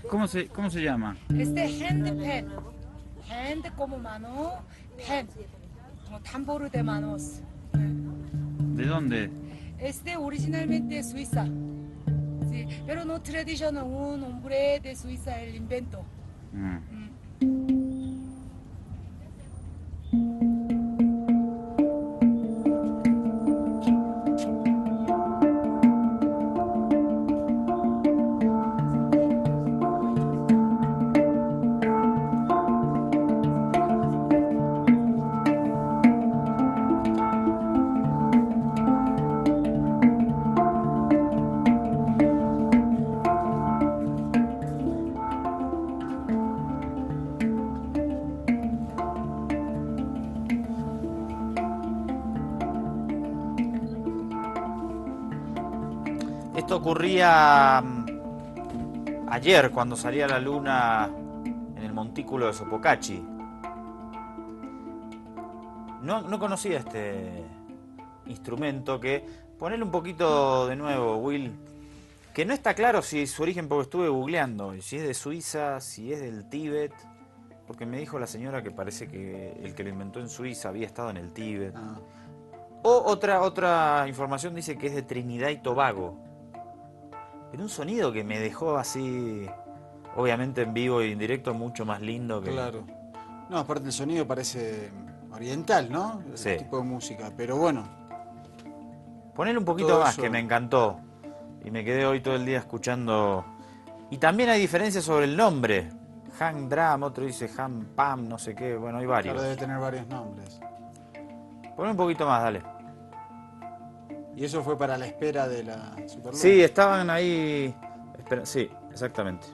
cómo se llama? hand pen. Hand como mano, pen. Como tambor de manos. ¿De dónde? Originalmente Suiza. Sí, pero no tradición, un hombre de Suiza el invento. Mm. Esto ocurría ayer cuando salía la luna en el montículo de Sopocachi. No conocía este instrumento que... Ponele un poquito de nuevo, Will. Que no está claro si es su origen porque estuve googleando. Si es de Suiza, si es del Tíbet. Porque me dijo la señora que parece que el que lo inventó en Suiza había estado en el Tíbet. Ah, O otra información dice que es de Trinidad y Tobago. Pero un sonido que me dejó así, obviamente en vivo y en directo, mucho más lindo que... claro. No, aparte el sonido parece oriental, ¿no? Sí. El tipo de música, pero bueno, Ponele un poquito todo más, eso. que me encantó. Y me quedé hoy todo el día escuchando. Y también hay diferencias sobre el nombre. Han Dram, otro dice Han Pam, no sé qué. Bueno, hay varios. Claro, debe tener varios nombres. Poné un poquito más, dale. Y eso fue para la espera de la Superluna. Sí, estaban ahí... Sí, exactamente.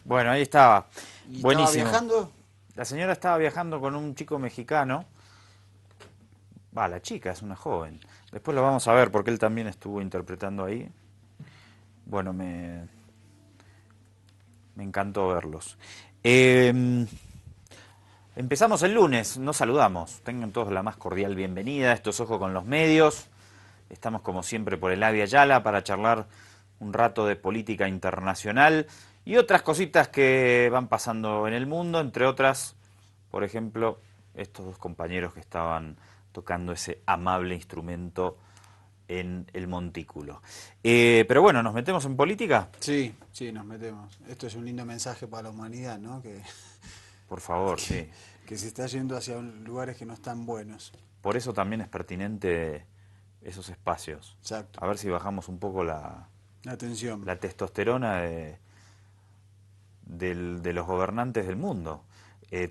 Bueno, ahí estaba. ¿Y Buenísimo. estaba viajando? La señora estaba viajando con un chico mexicano. Va, la chica es una joven. Después lo vamos a ver porque él también estuvo interpretando ahí. Bueno, me encantó verlos. Empezamos el lunes, nos saludamos. Tengan todos la más cordial bienvenida. Esto es Ojo con los Medios. Estamos como siempre por el Avia Yala para charlar un rato de política internacional y otras cositas que van pasando en el mundo, entre otras, por ejemplo, estos dos compañeros que estaban tocando ese amable instrumento en el montículo. Pero bueno, ¿nos metemos en política? Sí, sí, nos metemos. Esto es un lindo mensaje para la humanidad, ¿no? Por favor, sí. Que se está yendo hacia lugares que no están buenos. Por eso también es pertinente esos espacios. Exacto. A ver si bajamos un poco la Atención. testosterona de los gobernantes del mundo.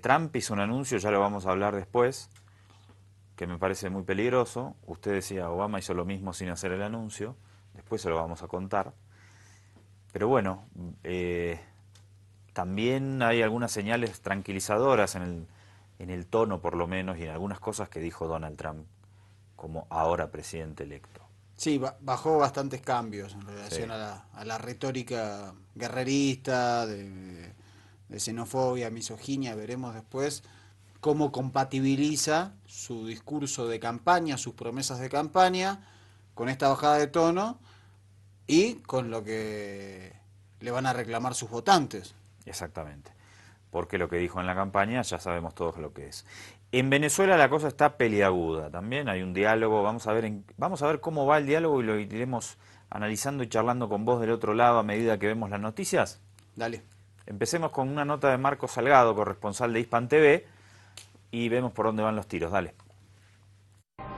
Trump hizo un anuncio, ya lo vamos a hablar después, que me parece muy peligroso. Usted decía, Obama hizo lo mismo sin hacer el anuncio, después se lo vamos a contar. Pero bueno, también hay algunas señales tranquilizadoras en el tono, por lo menos, y en algunas cosas que dijo Donald Trump como ahora presidente electo. Sí, bajó bastantes cambios en relación Sí. a la retórica guerrerista, de xenofobia, misoginia. Veremos después cómo compatibiliza su discurso de campaña, sus promesas de campaña, con esta bajada de tono y con lo que le van a reclamar sus votantes. Exactamente. Porque lo que dijo en la campaña ya sabemos todos lo que es. En Venezuela la cosa está peliaguda. También hay un diálogo. Vamos a ver cómo va el diálogo y lo iremos analizando y charlando con vos del otro lado a medida que vemos las noticias. Dale. Empecemos con una nota de Marco Salgado, corresponsal de Hispan TV, y vemos por dónde van los tiros. Dale.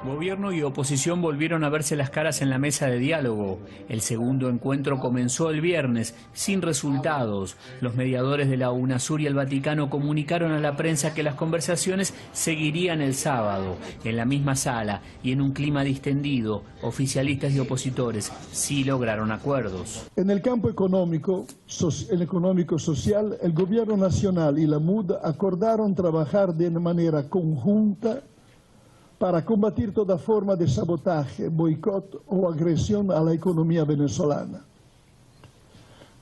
Gobierno y oposición volvieron a verse las caras en la mesa de diálogo. El segundo encuentro comenzó el viernes, sin resultados. Los mediadores de la UNASUR y el Vaticano comunicaron a la prensa que las conversaciones seguirían el sábado. En la misma sala y en un clima distendido, oficialistas y opositores sí lograron acuerdos. En el campo económico-social, el Gobierno Nacional y la MUD acordaron trabajar de manera conjunta para combatir toda forma de sabotaje, boicot o agresión a la economía venezolana.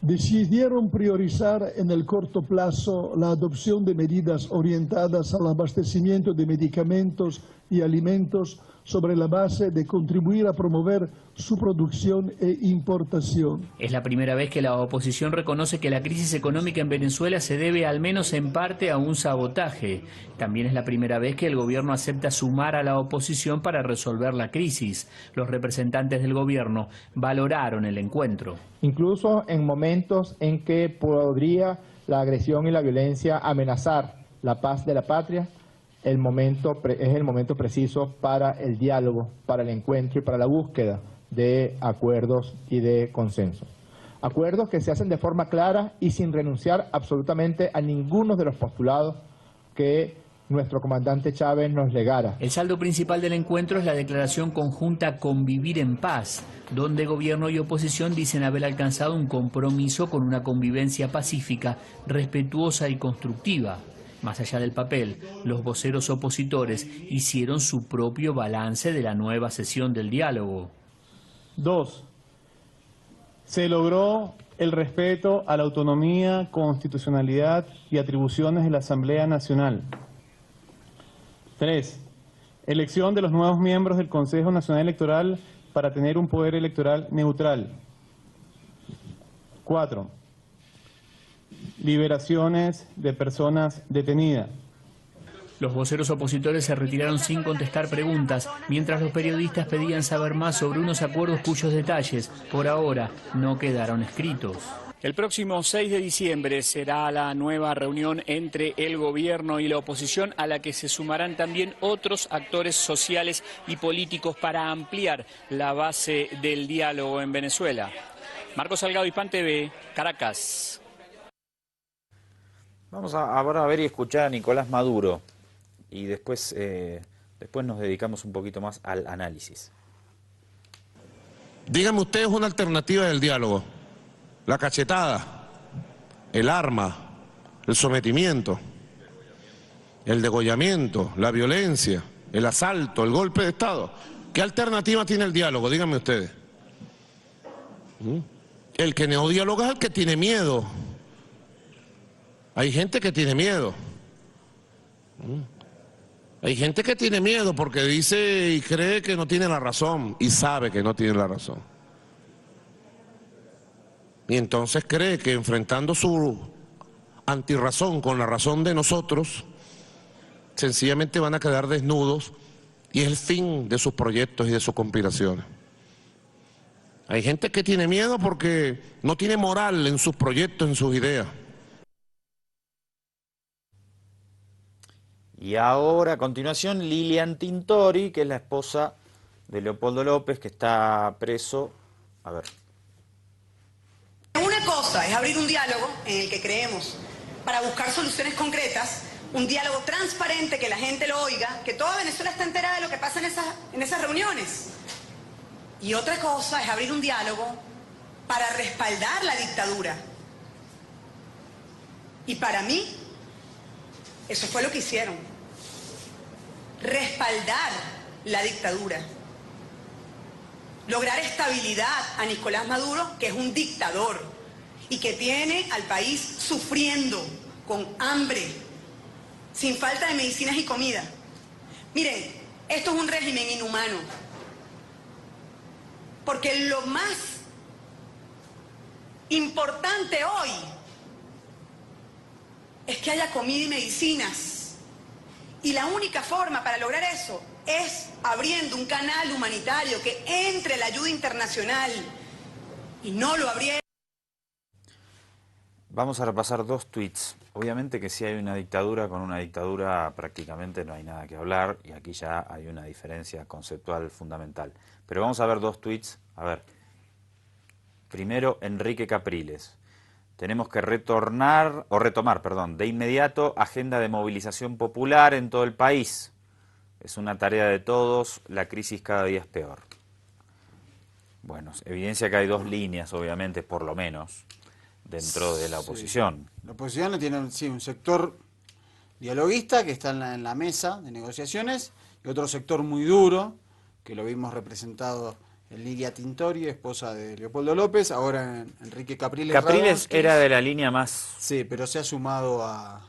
Decidieron priorizar en el corto plazo la adopción de medidas orientadas al abastecimiento de medicamentos y alimentos sobre la base de contribuir a promover su producción e importación. Es la primera vez que la oposición reconoce que la crisis económica en Venezuela se debe al menos en parte a un sabotaje. También es la primera vez que el gobierno acepta sumar a la oposición para resolver la crisis. Los representantes del gobierno valoraron el encuentro. Incluso en momentos en que podría la agresión y la violencia amenazar la paz de la patria, es el momento preciso para el diálogo, para el encuentro y para la búsqueda de acuerdos y de consenso. Acuerdos que se hacen de forma clara y sin renunciar absolutamente a ninguno de los postulados que nuestro comandante Chávez nos legara. El saldo principal del encuentro es la declaración conjunta Convivir en Paz, donde gobierno y oposición dicen haber alcanzado un compromiso con una convivencia pacífica, respetuosa y constructiva. Más allá del papel, los voceros opositores hicieron su propio balance de la nueva sesión del diálogo. 2. Se logró el respeto a la autonomía, constitucionalidad y atribuciones de la Asamblea Nacional. 3. Elección de los nuevos miembros del Consejo Nacional Electoral para tener un poder electoral neutral. 4. Liberaciones de personas detenidas. Los voceros opositores se retiraron sin contestar preguntas, mientras los periodistas pedían saber más sobre unos acuerdos cuyos detalles, por ahora, no quedaron escritos. El próximo 6 de diciembre será la nueva reunión entre el gobierno y la oposición, a la que se sumarán también otros actores sociales y políticos para ampliar la base del diálogo en Venezuela. Marcos Salgado, Hispan TV, Caracas. Vamos ahora a ver y escuchar a Nicolás Maduro y después nos dedicamos un poquito más al análisis. Díganme ustedes una alternativa del diálogo. La cachetada, el arma, el sometimiento, el degollamiento, la violencia, el asalto, el golpe de Estado. ¿Qué alternativa tiene el diálogo? Díganme ustedes. El que no dialoga es el que tiene miedo. Hay gente que tiene miedo. Hay gente que tiene miedo porque dice y cree que no tiene la razón y sabe que no tiene la razón. Y entonces cree que enfrentando su antirrazón con la razón de nosotros, sencillamente van a quedar desnudos y es el fin de sus proyectos y de sus conspiraciones. Hay gente que tiene miedo porque no tiene moral en sus proyectos, en sus ideas. Y ahora, a continuación, Lilian Tintori, que es la esposa de Leopoldo López, que está preso. A ver. Una cosa es abrir un diálogo en el que creemos para buscar soluciones concretas, un diálogo transparente, que la gente lo oiga, que toda Venezuela está enterada de lo que pasa en esas reuniones. Y otra cosa es abrir un diálogo para respaldar la dictadura. Y para mí, eso fue lo que hicieron. Respaldar la dictadura. Lograr estabilidad a Nicolás Maduro, que es un dictador y que tiene al país sufriendo, con hambre, sin falta de medicinas y comida. Miren, esto es un régimen inhumano. Porque lo más importante hoy es que haya comida y medicinas. Y la única forma para lograr eso es abriendo un canal humanitario que entre la ayuda internacional. Y no lo abrieron. Vamos a repasar 2 tweets. Obviamente que si hay una dictadura, con una dictadura prácticamente no hay nada que hablar, y aquí ya hay una diferencia conceptual fundamental. Pero vamos a ver 2 tweets. A ver. Primero, Enrique Capriles. Tenemos que retomar, de inmediato, agenda de movilización popular en todo el país. Es una tarea de todos, la crisis cada día es peor. Bueno, evidencia que hay 2 líneas, obviamente, por lo menos, dentro de la oposición. La oposición tiene un sector dialoguista que está en la mesa de negociaciones, y otro sector muy duro, que lo vimos representado en Lilia Tintori, esposa de Leopoldo López, ahora en Enrique Capriles. Capriles era de la línea más... Sí, pero se ha sumado a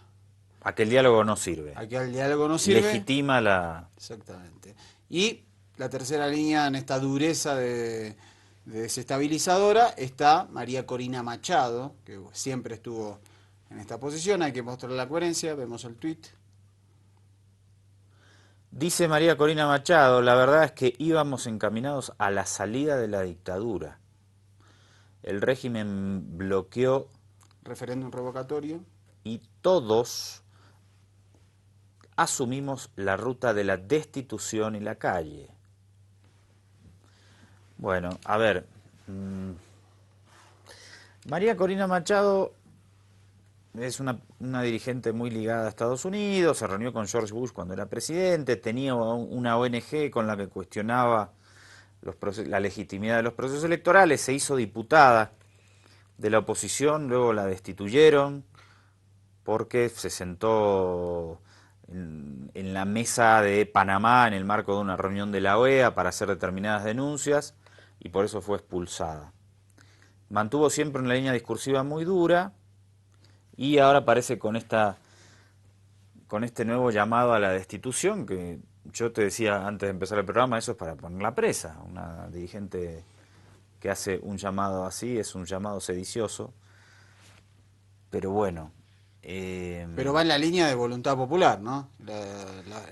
que el diálogo no sirve. A que el diálogo no sirve. Legitima la... Exactamente. Y la tercera línea en esta dureza de desestabilizadora está María Corina Machado, que siempre estuvo en esta posición. Hay que mostrar la coherencia. Vemos el tuit. Dice María Corina Machado, la verdad es que íbamos encaminados a la salida de la dictadura. El régimen bloqueó... Referéndum revocatorio. Y todos asumimos la ruta de la destitución y la calle. Bueno, a ver, María Corina Machado es una dirigente muy ligada a Estados Unidos, se reunió con George Bush cuando era presidente, tenía una ONG con la que cuestionaba la legitimidad de los procesos electorales, se hizo diputada de la oposición, luego la destituyeron porque se sentó en la mesa de Panamá en el marco de una reunión de la OEA para hacer determinadas denuncias y por eso fue expulsada. Mantuvo siempre una línea discursiva muy dura y ahora aparece con este nuevo llamado a la destitución, que yo te decía antes de empezar el programa, eso es para ponerla presa. Una dirigente que hace un llamado así es un llamado sedicioso, pero bueno... Pero va en la línea de voluntad popular, ¿no?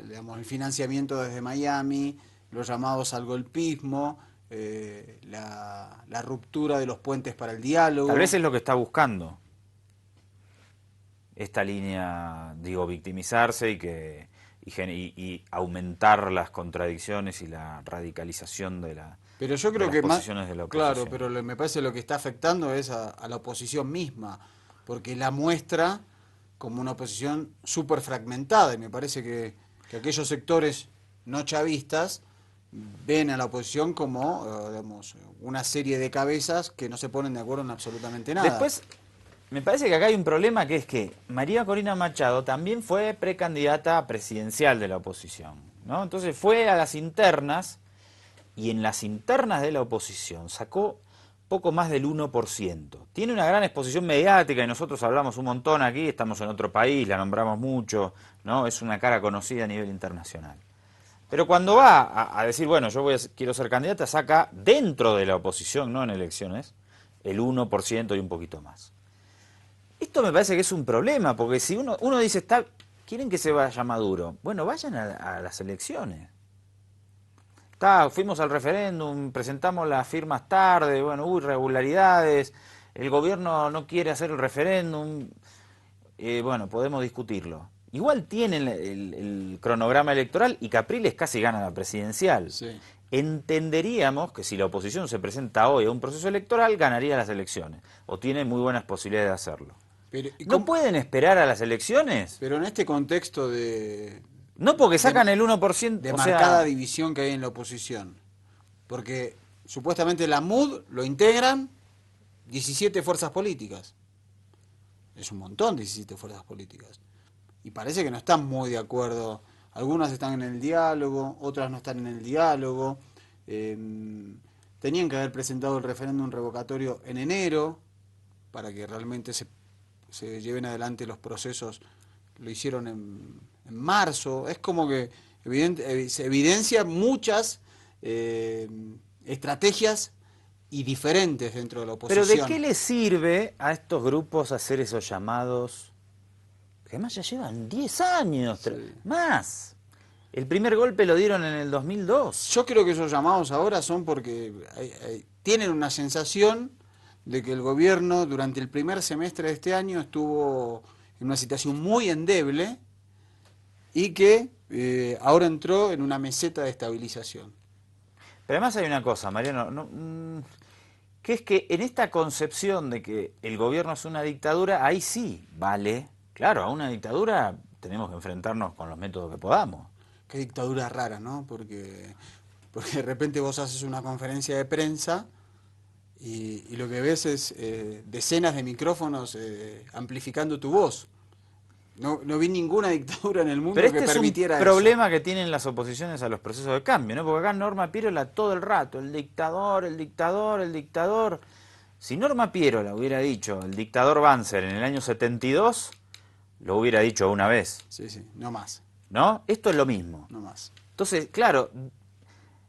Digamos, el financiamiento desde Miami, los llamados al golpismo, la ruptura de los puentes para el diálogo. Tal vez es lo que está buscando esta línea, digo, victimizarse y aumentar las contradicciones y la radicalización de las posiciones de la oposición. Claro, pero me parece lo que está afectando es a la oposición misma, porque la muestra como una oposición súper fragmentada, y me parece que aquellos sectores no chavistas ven a la oposición como digamos, una serie de cabezas que no se ponen de acuerdo en absolutamente nada. Después, me parece que acá hay un problema, que es que María Corina Machado también fue precandidata presidencial de la oposición, ¿no? Entonces fue a las internas, y en las internas de la oposición sacó poco más del 1%. Tiene una gran exposición mediática y nosotros hablamos un montón aquí, estamos en otro país, la nombramos mucho, ¿no? Es una cara conocida a nivel internacional. Pero cuando va a decir, bueno, quiero ser candidata, saca dentro de la oposición, no en elecciones, el 1% y un poquito más. Esto me parece que es un problema, porque si uno dice, ¿quieren que se vaya Maduro? Bueno, vayan a las elecciones. Fuimos al referéndum, presentamos las firmas tarde, bueno, hubo irregularidades, el gobierno no quiere hacer el referéndum, bueno, podemos discutirlo. Igual tienen el cronograma electoral y Capriles casi gana la presidencial. Sí. Entenderíamos que si la oposición se presenta hoy a un proceso electoral, ganaría las elecciones, o tiene muy buenas posibilidades de hacerlo. Pero, ¿No pueden esperar a las elecciones? Pero en este contexto de... No, porque sacan el 1%. De marcada división que hay en la oposición. Porque supuestamente la MUD lo integran 17 fuerzas políticas. Es un montón, 17 fuerzas políticas. Y parece que no están muy de acuerdo. Algunas están en el diálogo, otras no están en el diálogo. Tenían que haber presentado el referéndum revocatorio en enero para que realmente se lleven adelante los procesos. Lo hicieron en marzo. Es como que se evidencia muchas estrategias y diferentes dentro de la oposición. Pero ¿de qué le sirve a estos grupos hacer esos llamados? Que además ya llevan 10 años, sí. Más. El primer golpe lo dieron en el 2002. Yo creo que esos llamados ahora son porque tienen una sensación de que el gobierno durante el primer semestre de este año estuvo en una situación muy endeble y que ahora entró en una meseta de estabilización. Pero además hay una cosa, Mariano, que es que en esta concepción de que el gobierno es una dictadura, ahí sí vale. Claro, a una dictadura tenemos que enfrentarnos con los métodos que podamos. Qué dictadura rara, ¿no? Porque de repente vos haces una conferencia de prensa y lo que ves es decenas de micrófonos amplificando tu voz. No vi ninguna dictadura en el mundo Pero que permitiera es un problema que tienen las oposiciones a los procesos de cambio, ¿no? Porque acá Norma Pirola todo el rato, el dictador, el dictador, el dictador. Si Norma Pirola hubiera dicho el dictador Banzer en el año 72, lo hubiera dicho una vez. Sí, no más. ¿No? Esto es lo mismo. No más. Entonces, claro,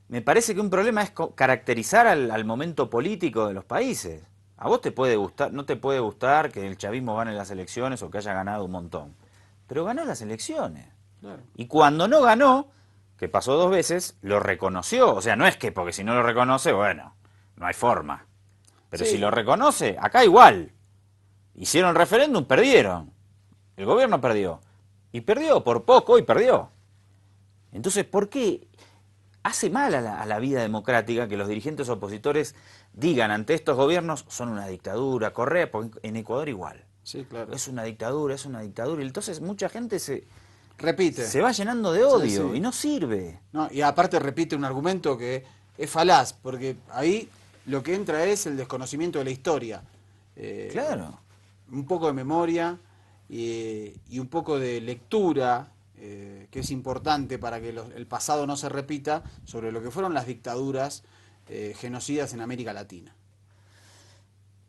me parece que un problema es caracterizar al momento político de los países. A vos te puede gustar, no te puede gustar que el chavismo gane las elecciones o que haya ganado un montón. Pero ganó las elecciones. Claro. Y cuando no ganó, que pasó 2 veces, lo reconoció. O sea, no es que porque si no lo reconoce, bueno, no hay forma. Pero Sí. si lo reconoce, acá igual. Hicieron referéndum, perdieron. El gobierno perdió. Y perdió por poco y perdió. Entonces, ¿por qué hace mal a la vida democrática que los dirigentes opositores digan ante estos gobiernos son una dictadura? Correa, porque en Ecuador igual. Sí, claro. Es una dictadura, es una dictadura. Y entonces mucha gente se Repite. va llenando de odio Sí, sí. y no sirve. No, y aparte repite un argumento que es falaz, porque ahí lo que entra es el desconocimiento de la historia. Claro. Un poco de memoria y un poco de lectura, que es importante para que el pasado no se repita, sobre lo que fueron las dictaduras genocidas en América Latina.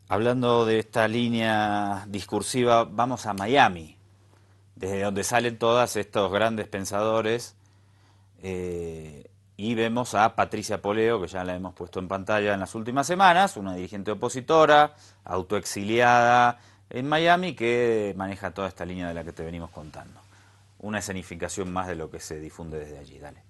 Hablando de esta línea discursiva, vamos a Miami, desde donde salen todos estos grandes pensadores, y vemos a Patricia Poleo, que ya la hemos puesto en pantalla en las últimas semanas, una dirigente opositora, autoexiliada en Miami, que maneja toda esta línea de la que te venimos contando. Una escenificación más de lo que se difunde desde allí. Dale.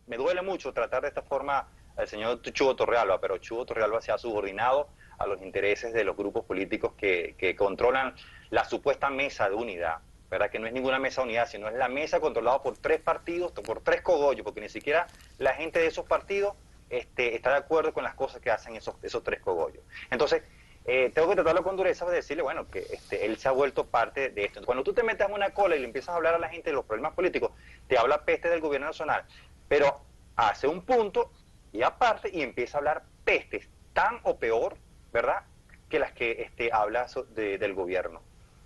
Me duele mucho tratar de esta forma al señor Chugo Torrealba, pero Chugo Torrealba se ha subordinado a los intereses de los grupos políticos que controlan la supuesta mesa de unidad, ¿verdad? Que no es ninguna mesa de unidad, sino es la mesa controlada por 3 partidos, por 3 cogollos, porque ni siquiera la gente de esos partidos está de acuerdo con las cosas que hacen esos 3 cogollos. Entonces, tengo que tratarlo con dureza de decirle, bueno, que él se ha vuelto parte de esto. Cuando tú te metes en una cola y le empiezas a hablar a la gente de los problemas políticos, te habla peste del gobierno nacional, pero hace un punto y aparte y empieza a hablar pestes tan o peor, ¿verdad?, que las que habla del gobierno.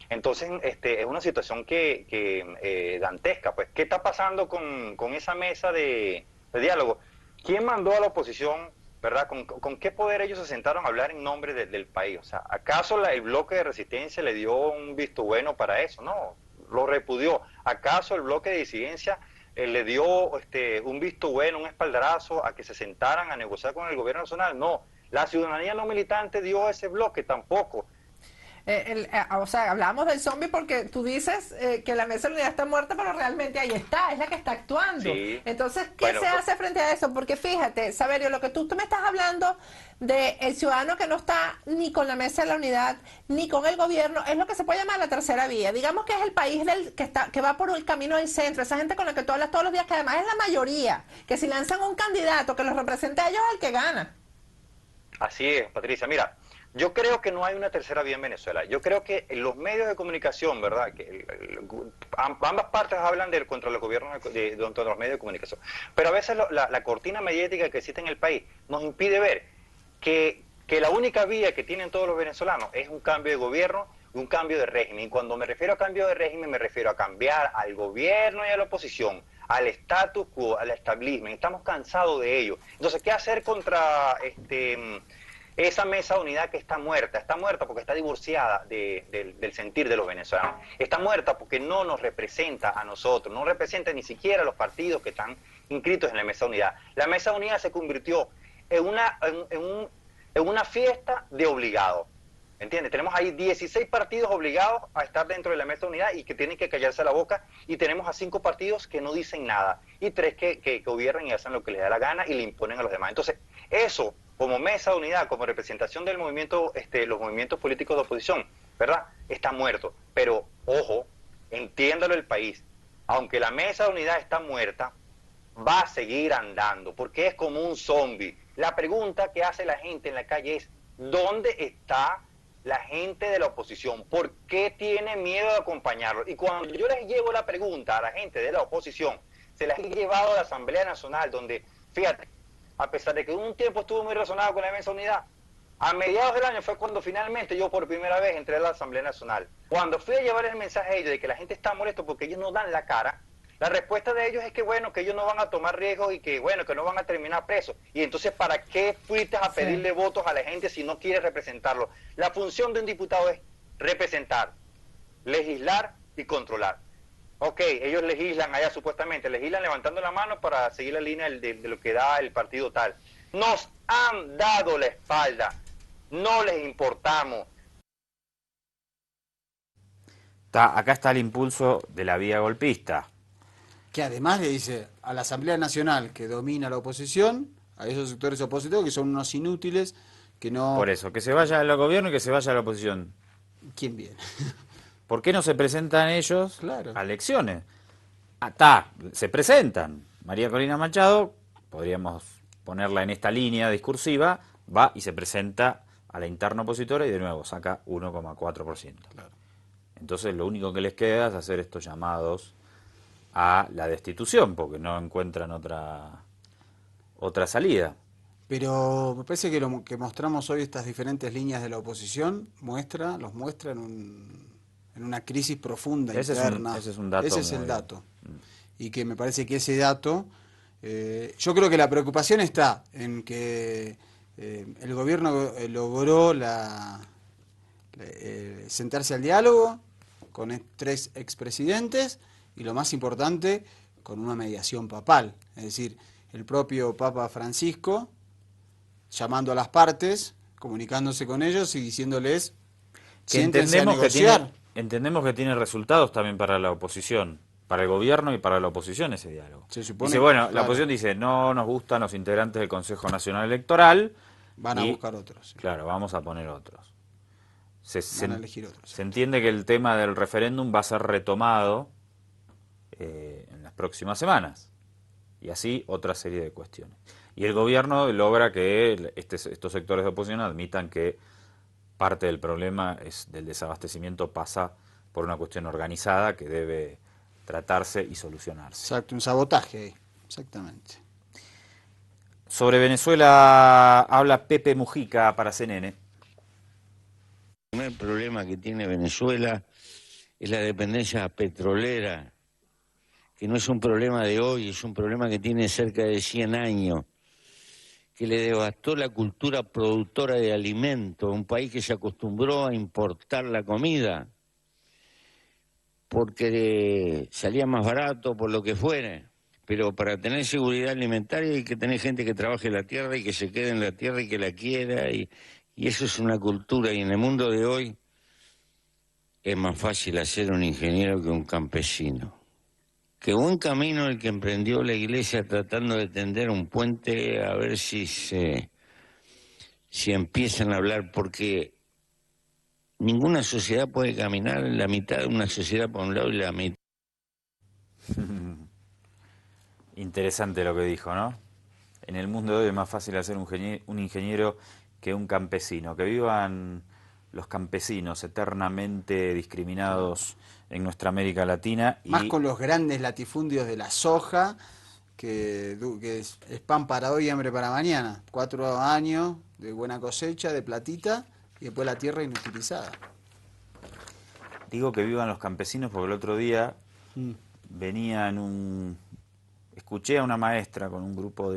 Entonces, es una situación que dantesca. Pues, ¿qué está pasando con esa mesa de diálogo? ¿Quién mandó a la oposición, verdad? ¿Con qué poder ellos se sentaron a hablar en nombre del país? O sea, ¿acaso el bloque de resistencia le dio un visto bueno para eso? No, lo repudió. ¿Acaso el bloque de disidencia le dio un visto bueno, un espaldarazo a que se sentaran a negociar con el gobierno nacional? No. La ciudadanía no militante dio ese bloque tampoco. O sea, hablamos del zombie porque tú dices que la mesa de unidad está muerta, pero realmente ahí está, es la que está actuando. Sí. Entonces, ¿qué se hace frente a eso? Porque fíjate, Saverio, lo que tú me estás hablando de el ciudadano que no está ni con la mesa de la unidad, ni con el gobierno, es lo que se puede llamar la tercera vía. Digamos que es el país que va por el camino del centro, esa gente con la que tú hablas todos los días, que además es la mayoría, que si lanzan un candidato que los represente a ellos, es el que gana. Así es, Patricia. Mira, yo creo que no hay una tercera vía en Venezuela. Yo creo que los medios de comunicación, ¿verdad? Que ambas partes hablan contra los gobiernos, contra los medios de comunicación. Pero a veces la cortina mediática que existe en el país nos impide ver que la única vía que tienen todos los venezolanos es un cambio de gobierno y un cambio de régimen. Y cuando me refiero a cambio de régimen, me refiero a cambiar al gobierno y a la oposición, al status quo, al establishment. Estamos cansados de ello. Entonces, ¿qué hacer contra esa mesa de unidad que está muerta porque está divorciada del sentir de los venezolanos? Está muerta porque no nos representa a nosotros, no representa ni siquiera a los partidos que están inscritos en la mesa de unidad. La mesa de unidad se convirtió en una fiesta de obligados. ¿Entiendes? Tenemos ahí 16 partidos obligados a estar dentro de la mesa de unidad y que tienen que callarse la boca, y tenemos a 5 partidos que no dicen nada y 3 que gobiernan y hacen lo que les da la gana y le imponen a los demás. Entonces, eso como mesa de unidad, como representación del movimiento, los movimientos políticos de oposición, ¿verdad? Está muerto. Pero, ojo, entiéndalo el país, aunque la mesa de unidad está muerta, va a seguir andando, porque es como un zombie. La pregunta que hace la gente en la calle es, ¿dónde está la gente de la oposición? ¿Por qué tiene miedo de acompañarlo? Y cuando yo les llevo la pregunta a la gente de la oposición, se las he llevado a la Asamblea Nacional, donde, fíjate, a pesar de que un tiempo estuvo muy razonado con la mesa de unidad, a mediados del año fue cuando finalmente yo por primera vez entré a la Asamblea Nacional. Cuando fui a llevar el mensaje a ellos de que la gente está molesto porque ellos no dan la cara, la respuesta de ellos es que bueno, que ellos no van a tomar riesgos y que bueno, que no van a terminar presos. Y entonces, ¿para qué fuiste a pedirle votos a la gente si no quieres representarlo? La función de un diputado es representar, legislar y controlar. Ok, ellos legislan allá supuestamente, legislan levantando la mano para seguir la línea de lo que da el partido tal. Nos han dado la espalda, no les importamos. Acá está el impulso de la vía golpista. Que además le dice a la Asamblea Nacional, que domina la oposición, a esos sectores opositores que son unos inútiles, que no... Por eso, que se vaya al gobierno y que se vaya a la oposición. ¿Quién viene? ¿Por qué no se presentan ellos Claro. a elecciones? Se presentan. María Corina Machado, podríamos ponerla en esta línea discursiva, va y se presenta a la interna opositora y de nuevo saca 1,4%. Claro. Entonces lo único que les queda es hacer estos llamados a la destitución, porque no encuentran otra salida. Pero me parece que lo que mostramos hoy, estas diferentes líneas de la oposición, los muestra en una crisis profunda interna. Ese es un dato. Ese es el dato. Y que me parece que ese dato, yo creo que la preocupación está en que el gobierno logró sentarse al diálogo con 3 expresidentes y lo más importante, con una mediación papal. Es decir, el propio Papa Francisco llamando a las partes, comunicándose con ellos y diciéndoles que entendemos que tiene resultados también para la oposición, para el gobierno y para la oposición ese diálogo. Se supone, dice, bueno, claro, la oposición dice, no nos gustan los integrantes del Consejo Nacional Electoral. Van a buscar otros. Sí. Claro, vamos a poner otros. Van a elegir otros. Se entiende que el tema del referéndum va a ser retomado en las próximas semanas. Y así otra serie de cuestiones. Y el gobierno logra que estos sectores de oposición admitan que parte del problema del desabastecimiento pasa por una cuestión organizada que debe tratarse y solucionarse. Exacto, un sabotaje ahí, exactamente. Sobre Venezuela habla Pepe Mujica para CNN. El primer problema que tiene Venezuela es la dependencia petrolera, que no es un problema de hoy, es un problema que tiene cerca de 100 años, que le devastó la cultura productora de alimentos, un país que se acostumbró a importar la comida, porque salía más barato, por lo que fuere. Pero para tener seguridad alimentaria hay que tener gente que trabaje la tierra y que se quede en la tierra y que la quiera, y eso es una cultura, y en el mundo de hoy es más fácil hacer un ingeniero que un campesino. Qué buen camino el que emprendió la iglesia tratando de tender un puente, a ver si empiezan a hablar, porque ninguna sociedad puede caminar en la mitad de una sociedad por un lado y la mitad. Interesante lo que dijo, ¿no? En el mundo de hoy es más fácil hacer un ingeniero que un campesino. Que vivan los campesinos eternamente discriminados en nuestra América Latina. Más con los grandes latifundios de la soja, que es pan para hoy y hambre para mañana. 4 años de buena cosecha, de platita, y después la tierra inutilizada. Digo que vivan los campesinos porque el otro día venía escuché a una maestra con un grupo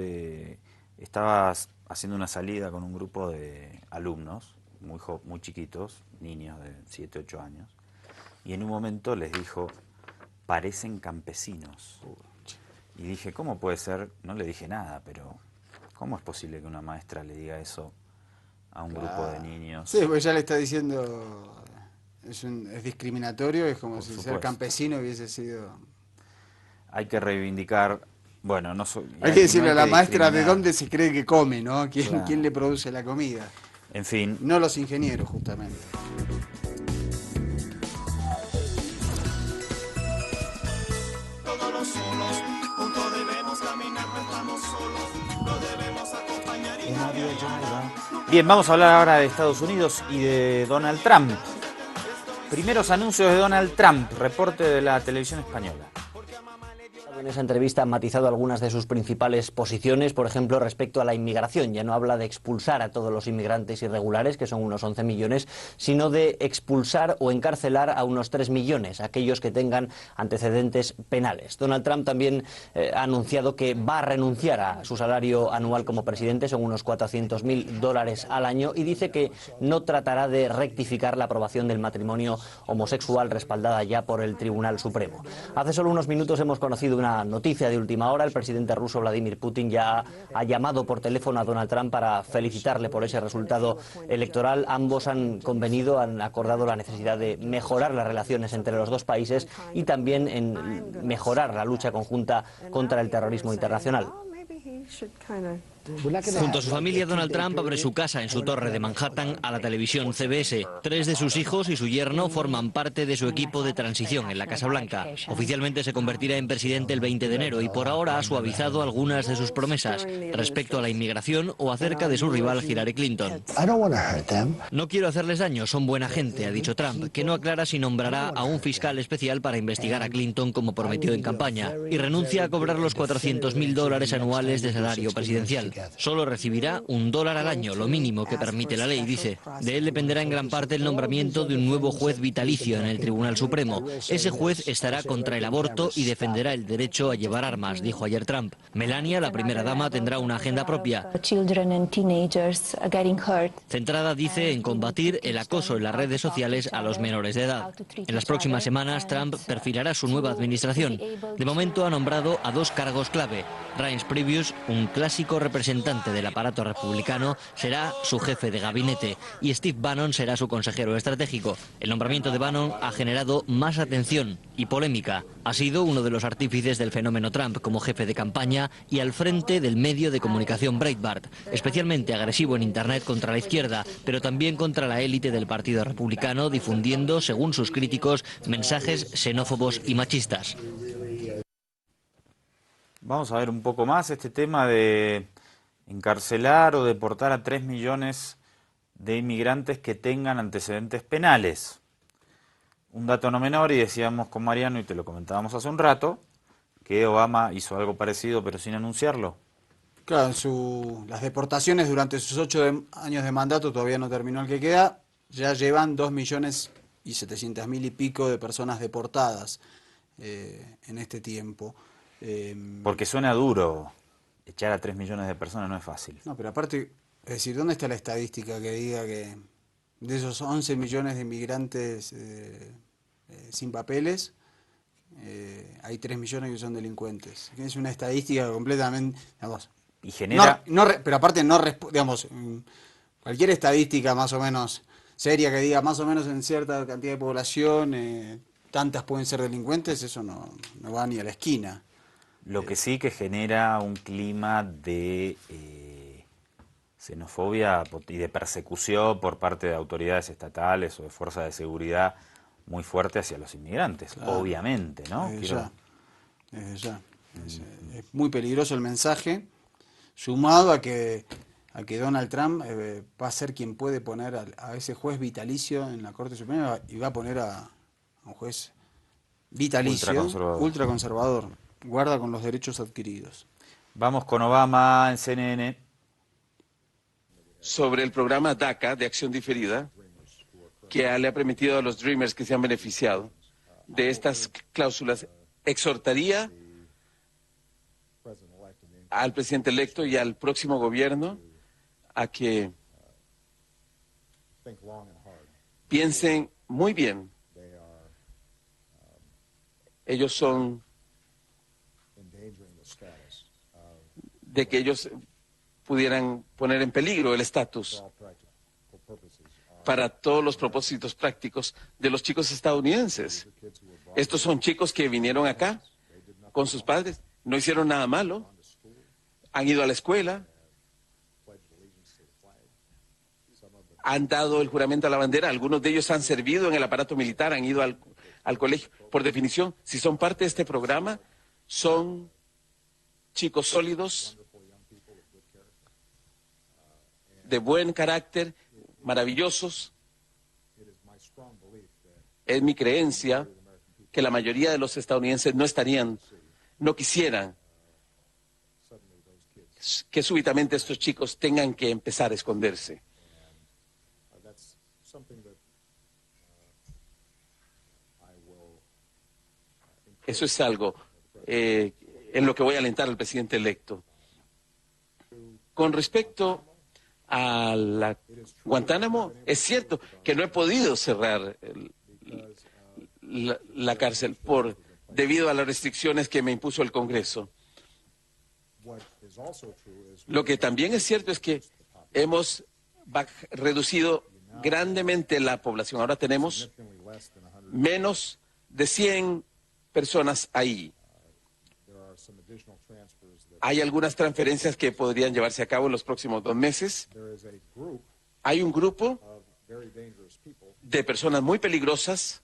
estaba haciendo una salida con un grupo de alumnos, muy chiquitos, niños de 7, 8 años, y en un momento les dijo, parecen campesinos. Y dije, ¿cómo puede ser? No le dije nada, pero ¿cómo es posible que una maestra le diga eso a un grupo de niños? Sí, pues ya le está diciendo, es discriminatorio, es como si ser campesino hubiese sido... Hay que reivindicar Bueno, hay que decirle a la maestra de discriminar. dónde se cree que come, ¿no? Claro. ¿Quién le produce la comida? En fin. No los ingenieros, justamente. Todos los solos, juntos debemos caminar, no estamos solos, nos debemos acompañar y Bien, vamos a hablar ahora de Estados Unidos y de Donald Trump. Primeros anuncios de Donald Trump, reporte de la televisión española. En esa entrevista han matizado algunas de sus principales posiciones, por ejemplo, respecto a la inmigración. Ya no habla de expulsar a todos los inmigrantes irregulares, que son unos 11 millones, sino de expulsar o encarcelar a unos 3 millones, aquellos que tengan antecedentes penales. Donald Trump también ha anunciado que va a renunciar a su salario anual como presidente, son unos $400.000 al año, y dice que no tratará de rectificar la aprobación del matrimonio homosexual respaldada ya por el Tribunal Supremo. Hace solo unos minutos hemos conocido una noticia de última hora. El presidente ruso Vladimir Putin ya ha llamado por teléfono a Donald Trump para felicitarle por ese resultado electoral. Ambos han convenido, han acordado la necesidad de mejorar las relaciones entre los dos países y también en mejorar la lucha conjunta contra el terrorismo internacional. Junto a su familia, Donald Trump abre su casa en su torre de Manhattan a la televisión CBS. 3 de sus hijos y su yerno forman parte de su equipo de transición en la Casa Blanca. Oficialmente se convertirá en presidente el 20 de enero y por ahora ha suavizado algunas de sus promesas respecto a la inmigración o acerca de su rival Hillary Clinton. No quiero hacerles daño, son buena gente, ha dicho Trump, que no aclara si nombrará a un fiscal especial para investigar a Clinton como prometió en campaña, y renuncia a cobrar los $400.000 anuales de salario presidencial. Solo recibirá $1 al año, lo mínimo que permite la ley, dice. De él dependerá en gran parte el nombramiento de un nuevo juez vitalicio en el Tribunal Supremo. Ese juez estará contra el aborto y defenderá el derecho a llevar armas, dijo ayer Trump. Melania, la primera dama, tendrá una agenda propia, centrada, dice, en combatir el acoso en las redes sociales a los menores de edad. En las próximas semanas, Trump perfilará su nueva administración. De momento ha nombrado a 2 cargos clave. Reince Priebus, un clásico representante del aparato republicano, será su jefe de gabinete y Steve Bannon será su consejero estratégico. El nombramiento de Bannon ha generado más atención y polémica. Ha sido uno de los artífices del fenómeno Trump como jefe de campaña y al frente del medio de comunicación Breitbart, especialmente agresivo en Internet contra la izquierda, pero también contra la élite del Partido Republicano, difundiendo, según sus críticos, mensajes xenófobos y machistas. Vamos a ver un poco más este tema de encarcelar o deportar a 3 millones de inmigrantes que tengan antecedentes penales. Un dato no menor, y decíamos con Mariano, y te lo comentábamos hace un rato, que Obama hizo algo parecido pero sin anunciarlo. Claro, las deportaciones durante sus 8 años de mandato, todavía no terminó el que queda, ya llevan 2.700.000 y pico de personas deportadas en este tiempo. Porque suena duro, echar a 3 millones de personas no es fácil. No, pero aparte, es decir, ¿dónde está la estadística que diga que de esos 11 millones de inmigrantes sin papeles, hay 3 millones que son delincuentes? Es una estadística completamente, digamos, y genera... pero aparte digamos, cualquier estadística más o menos seria que diga más o menos en cierta cantidad de población, tantas pueden ser delincuentes, eso no va ni a la esquina. Lo que sí que genera un clima de xenofobia y de persecución por parte de autoridades estatales o de fuerzas de seguridad muy fuerte hacia los inmigrantes, claro, obviamente, ¿no? Desde ya. Es muy peligroso el mensaje, sumado a que Donald Trump va a ser quien puede poner a ese juez vitalicio en la Corte Suprema y va a poner a un juez vitalicio, ultraconservador. Guarda con los derechos adquiridos. Vamos con Obama en CNN. Sobre el programa DACA de acción diferida, que le ha permitido a los Dreamers que se han beneficiado de estas cláusulas, exhortaría al presidente electo y al próximo gobierno a que piensen muy bien. Ellos son de que ellos pudieran poner en peligro el estatus para todos los propósitos prácticos de los chicos estadounidenses. Estos son chicos que vinieron acá con sus padres no hicieron nada malo, han ido a la escuela, han dado el juramento a la bandera, algunos de ellos han servido en el aparato militar, han ido al colegio. Por definición, si son parte de este programa, son chicos sólidos, de buen carácter, maravillosos. Es mi creencia que la mayoría de los estadounidenses no quisieran que súbitamente estos chicos tengan que empezar a esconderse. Eso es algo en lo que voy a alentar al presidente electo. Con respecto a Guantánamo, es cierto que no he podido cerrar la cárcel debido a las restricciones que me impuso el Congreso. Lo que también es cierto es que hemos reducido grandemente la población. Ahora tenemos menos de 100 personas ahí. Hay algunas transferencias que podrían llevarse a cabo en los próximos 2 meses. Hay un grupo de personas muy peligrosas.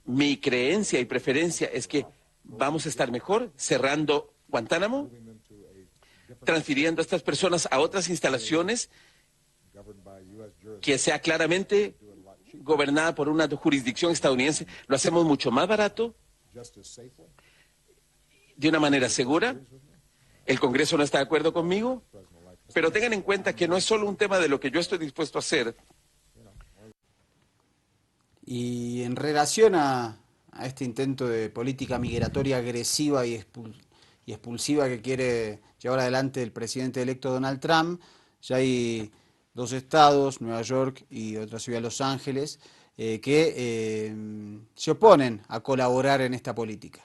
Mi creencia y preferencia es que vamos a estar mejor cerrando Guantánamo, transfiriendo a estas personas a otras instalaciones que sea claramente gobernada por una jurisdicción estadounidense. Lo hacemos mucho más barato, de una manera segura. El Congreso no está de acuerdo conmigo, pero tengan en cuenta que no es solo un tema de lo que yo estoy dispuesto a hacer. Y en relación a este intento de política migratoria agresiva y expulsiva que quiere llevar adelante el presidente electo Donald Trump, ya hay 2 estados, Nueva York y otra ciudad, Los Ángeles, que se oponen a colaborar en esta política.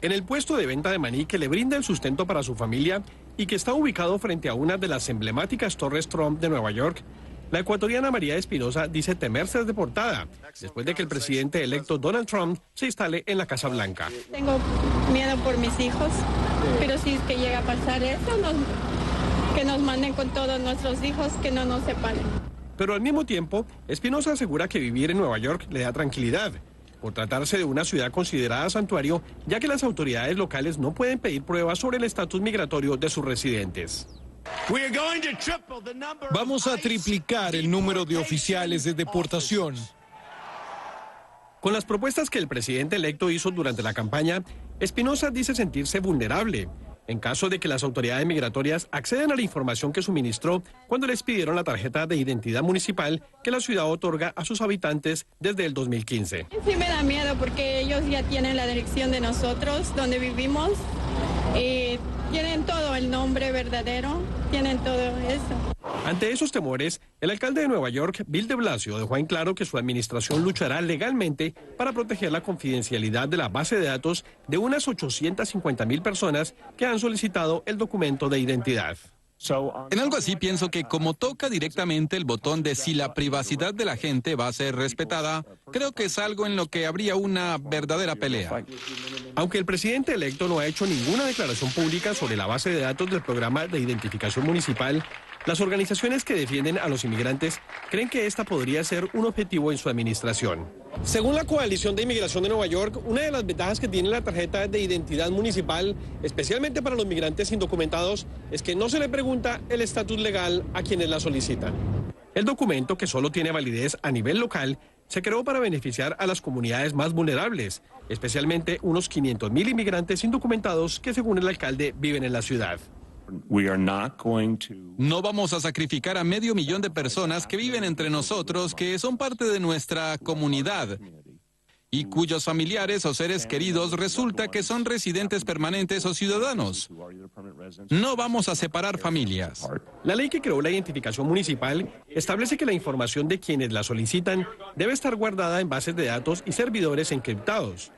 En el puesto de venta de maní que le brinda el sustento para su familia y que está ubicado frente a una de las emblemáticas Torres Trump de Nueva York, la ecuatoriana María Espinosa dice temer ser deportada después de que el presidente electo Donald Trump se instale en la Casa Blanca. Tengo miedo por mis hijos, pero si es que llega a pasar eso, que nos manden con todos nuestros hijos, que no nos separen. Pero al mismo tiempo, Espinosa asegura que vivir en Nueva York le da tranquilidad, por tratarse de una ciudad considerada santuario, ya que las autoridades locales no pueden pedir pruebas sobre el estatus migratorio de sus residentes. Vamos a triplicar el número de oficiales de deportación. Con las propuestas que el presidente electo hizo durante la campaña, Espinosa dice sentirse vulnerable en caso de que las autoridades migratorias accedan a la información que suministró cuando les pidieron la tarjeta de identidad municipal que la ciudad otorga a sus habitantes desde el 2015. Sí me da miedo porque ellos ya tienen la dirección de nosotros, donde vivimos, y tienen todo, el nombre verdadero, tienen todo eso. Ante esos temores, el alcalde de Nueva York, Bill de Blasio, dejó en claro que su administración luchará legalmente para proteger la confidencialidad de la base de datos de unas 850,000 personas que han solicitado el documento de identidad. En algo así pienso que como toca directamente el botón de si la privacidad de la gente va a ser respetada, creo que es algo en lo que habría una verdadera pelea. Aunque el presidente electo no ha hecho ninguna declaración pública sobre la base de datos del programa de identificación municipal, las organizaciones que defienden a los inmigrantes creen que esta podría ser un objetivo en su administración. Según la Coalición de Inmigración de Nueva York, una de las ventajas que tiene la tarjeta de identidad municipal, especialmente para los migrantes indocumentados, es que no se le pregunta el estatus legal a quienes la solicitan. El documento, que solo tiene validez a nivel local, se creó para beneficiar a las comunidades más vulnerables, especialmente unos 500,000 inmigrantes indocumentados que, según el alcalde, viven en la ciudad. No vamos a sacrificar a 500,000 de personas que viven entre nosotros, que son parte de nuestra comunidad y cuyos familiares o seres queridos resulta que son residentes permanentes o ciudadanos. No vamos a separar familias. La ley que creó la identificación municipal establece que la información de quienes la solicitan debe estar guardada en bases de datos y servidores encriptados.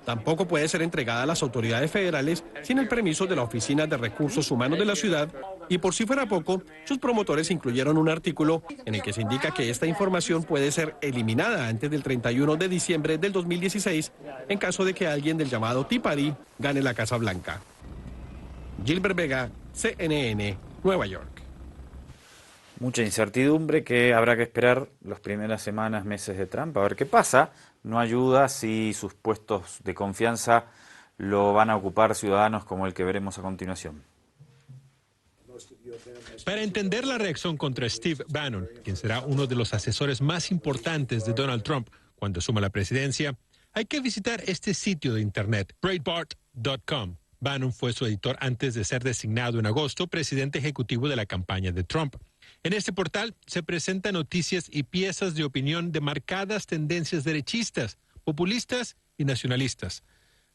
Tampoco puede ser entregada a las autoridades federales sin el permiso de la Oficina de Recursos Humanos de la ciudad Y por si fuera poco, sus promotores incluyeron un artículo en el que se indica que esta información puede ser eliminada antes del 31 de diciembre del 2016 en caso de que alguien del llamado Tea Party gane la Casa Blanca. Gilbert Vega, CNN, Nueva York. Mucha incertidumbre que habrá que esperar las primeras semanas, meses de Trump, a ver qué pasa. No ayuda si sus puestos de confianza lo van a ocupar ciudadanos como el que veremos a continuación. Para entender la reacción contra Steve Bannon, quien será uno de los asesores más importantes de Donald Trump cuando asuma la presidencia, hay que visitar este sitio de internet, Breitbart.com. Bannon fue su editor antes de ser designado en agosto presidente ejecutivo de la campaña de Trump. En este portal se presentan noticias y piezas de opinión de marcadas tendencias derechistas, populistas y nacionalistas.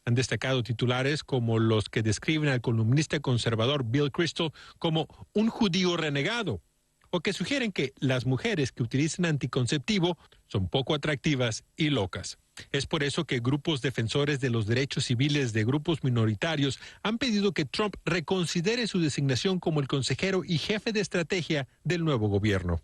Han destacado titulares como los que describen al columnista conservador Bill Kristol como un judío renegado, o que sugieren que las mujeres que utilizan anticonceptivo son poco atractivas y locas. Es por eso que grupos defensores de los derechos civiles de grupos minoritarios han pedido que Trump reconsidere su designación como el consejero y jefe de estrategia del nuevo gobierno.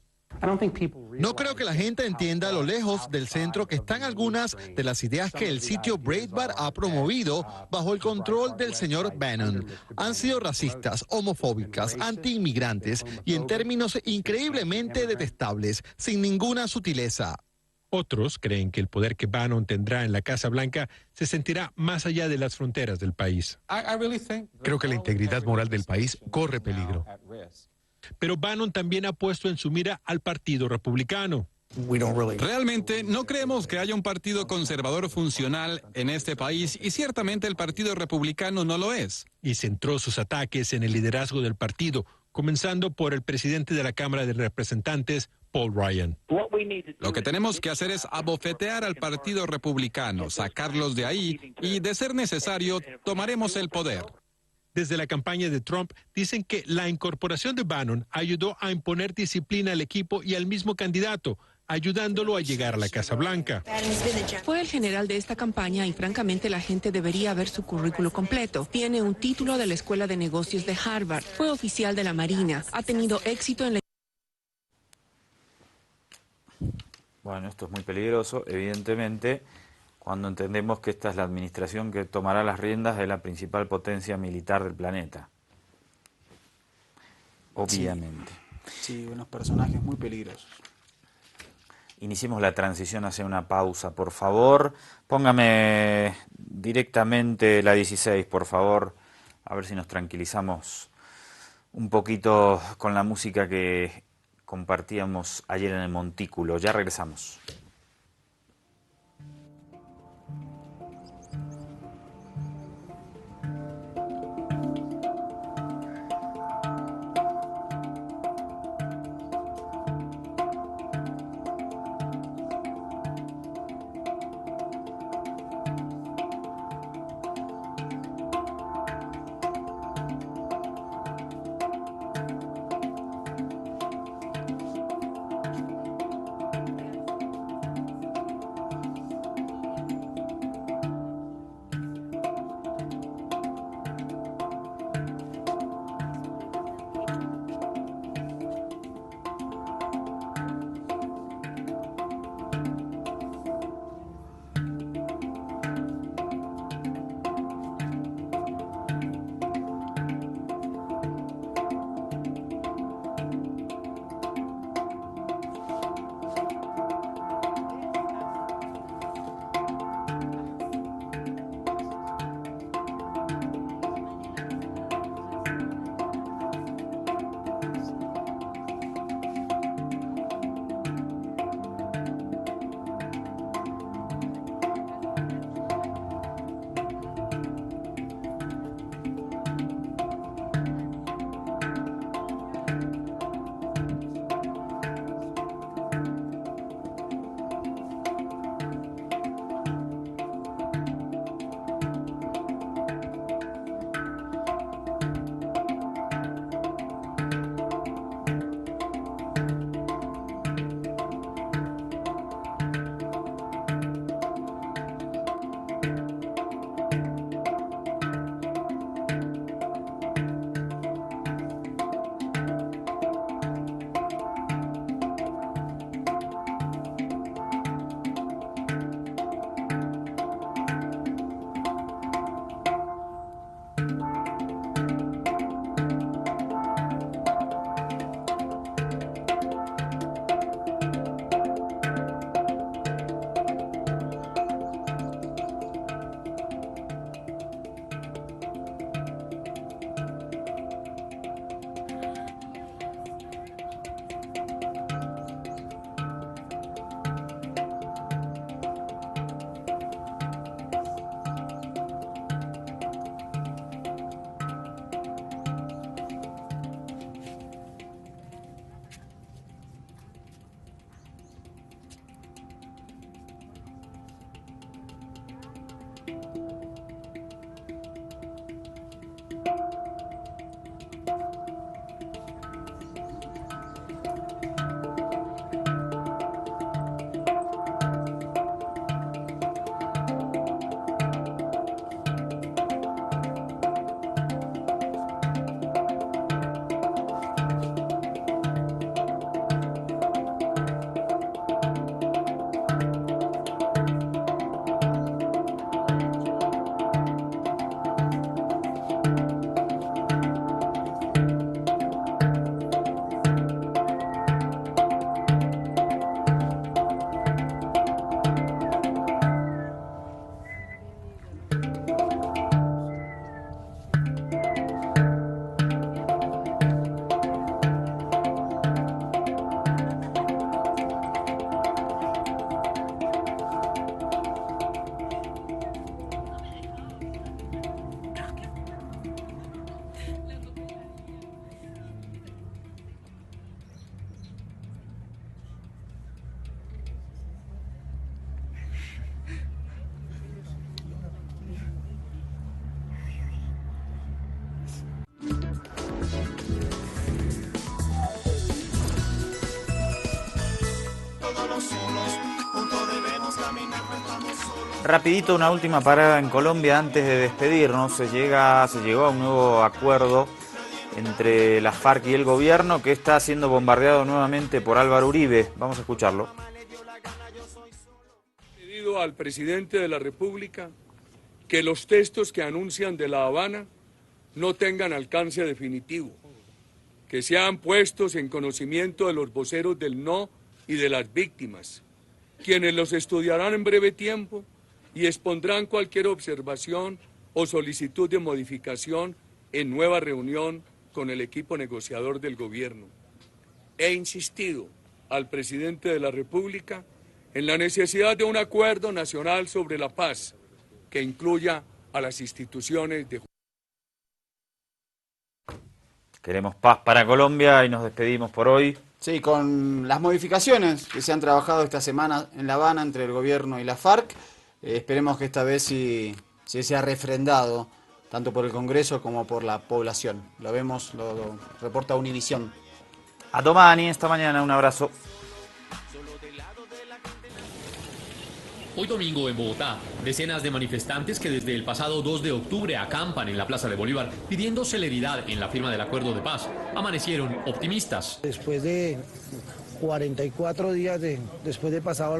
No creo que la gente entienda lo lejos del centro que están algunas de las ideas que el sitio Breitbart ha promovido bajo el control del señor Bannon. Han sido racistas, homofóbicas, antiinmigrantes y en términos increíblemente detestables, sin ninguna sutileza. Otros creen que el poder que Bannon tendrá en la Casa Blanca se sentirá más allá de las fronteras del país. Creo que la integridad moral del país corre peligro. Pero Bannon también ha puesto en su mira al Partido Republicano. Realmente no creemos que haya un partido conservador funcional en este país y ciertamente el Partido Republicano no lo es. Y centró sus ataques en el liderazgo del partido, comenzando por el presidente de la Cámara de Representantes, Paul Ryan. Lo que tenemos que hacer es abofetear al Partido Republicano, sacarlos de ahí y, de ser necesario, tomaremos el poder. Desde la campaña de Trump dicen que la incorporación de Bannon ayudó a imponer disciplina al equipo y al mismo candidato, ayudándolo a llegar a la Casa Blanca. Fue el general de esta campaña y francamente la gente debería ver su currículo completo. Tiene un título de la Escuela de Negocios de Harvard, fue oficial de la Marina, ha tenido éxito en la... Bueno, esto es muy peligroso, evidentemente, cuando entendemos que esta es la administración que tomará las riendas de la principal potencia militar del planeta. Obviamente. Sí, unos personajes muy peligrosos. Iniciemos la transición hacia una pausa, por favor. Póngame directamente la 16, por favor, a ver si nos tranquilizamos un poquito con la música que compartíamos ayer en el Montículo. Ya regresamos. Rapidito, una última parada en Colombia antes de despedirnos. Se llegó a un nuevo acuerdo entre las FARC y el gobierno, que está siendo bombardeado nuevamente por Álvaro Uribe. Vamos a escucharlo. He pedido al presidente de la República que los textos que anuncian de La Habana no tengan alcance definitivo, que sean puestos en conocimiento de los voceros del no y de las víctimas, quienes los estudiarán en breve tiempo y expondrán cualquier observación o solicitud de modificación en nueva reunión con el equipo negociador del gobierno. He insistido al presidente de la República en la necesidad de un acuerdo nacional sobre la paz que incluya a las instituciones de justicia. Queremos paz para Colombia y nos despedimos por hoy. Sí, con las modificaciones que se han trabajado esta semana en La Habana entre el gobierno y la FARC, esperemos que esta vez sí sea refrendado, tanto por el Congreso como por la población. Lo vemos, lo reporta Univisión. A Domani esta mañana, un abrazo. Hoy domingo en Bogotá, decenas de manifestantes que desde el pasado 2 de octubre acampan en la Plaza de Bolívar pidiendo celeridad en la firma del acuerdo de paz, amanecieron optimistas. Después de 44 días después de pasado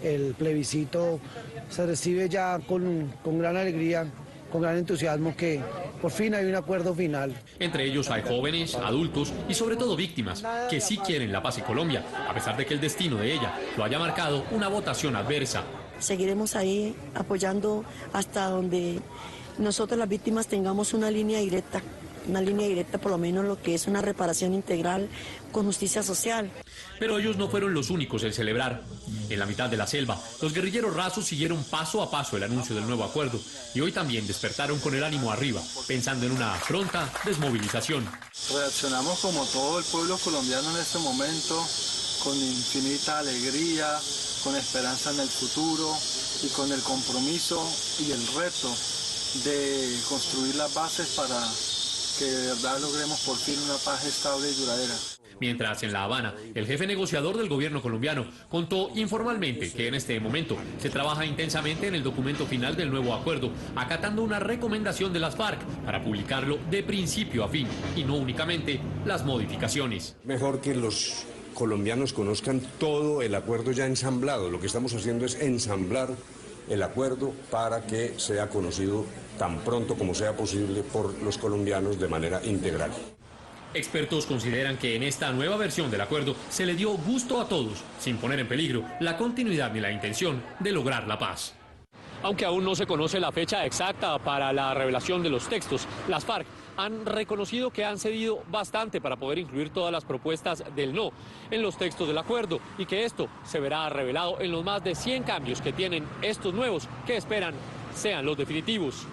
el plebiscito, se recibe ya con gran alegría, con gran entusiasmo que por fin hay un acuerdo final. Entre ellos hay jóvenes, adultos y sobre todo víctimas que sí quieren la paz en Colombia, a pesar de que el destino de ella lo haya marcado una votación adversa. Seguiremos ahí apoyando hasta donde nosotros las víctimas tengamos una línea directa por lo menos lo que es una reparación integral con justicia social. Pero ellos no fueron los únicos en celebrar. En la mitad de la selva, los guerrilleros rasos siguieron paso a paso el anuncio del nuevo acuerdo y hoy también despertaron con el ánimo arriba, pensando en una pronta desmovilización. Reaccionamos como todo el pueblo colombiano en este momento, con infinita alegría, con esperanza en el futuro y con el compromiso y el reto de construir las bases para que de verdad logremos por fin una paz estable y duradera. Mientras en La Habana, el jefe negociador del gobierno colombiano contó informalmente que en este momento se trabaja intensamente en el documento final del nuevo acuerdo, acatando una recomendación de las FARC para publicarlo de principio a fin y no únicamente las modificaciones. Mejor que los colombianos conozcan todo el acuerdo ya ensamblado. Lo que estamos haciendo es ensamblar el acuerdo para que sea conocido tan pronto como sea posible por los colombianos de manera integral. Expertos consideran que en esta nueva versión del acuerdo se le dio gusto a todos, sin poner en peligro la continuidad ni la intención de lograr la paz. Aunque aún no se conoce la fecha exacta para la revelación de los textos, las FARC han reconocido que han cedido bastante para poder incluir todas las propuestas del no en los textos del acuerdo y que esto se verá revelado en los más de 100 cambios que tienen estos nuevos que esperan sean los definitivos.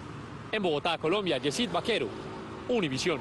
En Bogotá, Colombia, Yesid Vaquero, Univisión.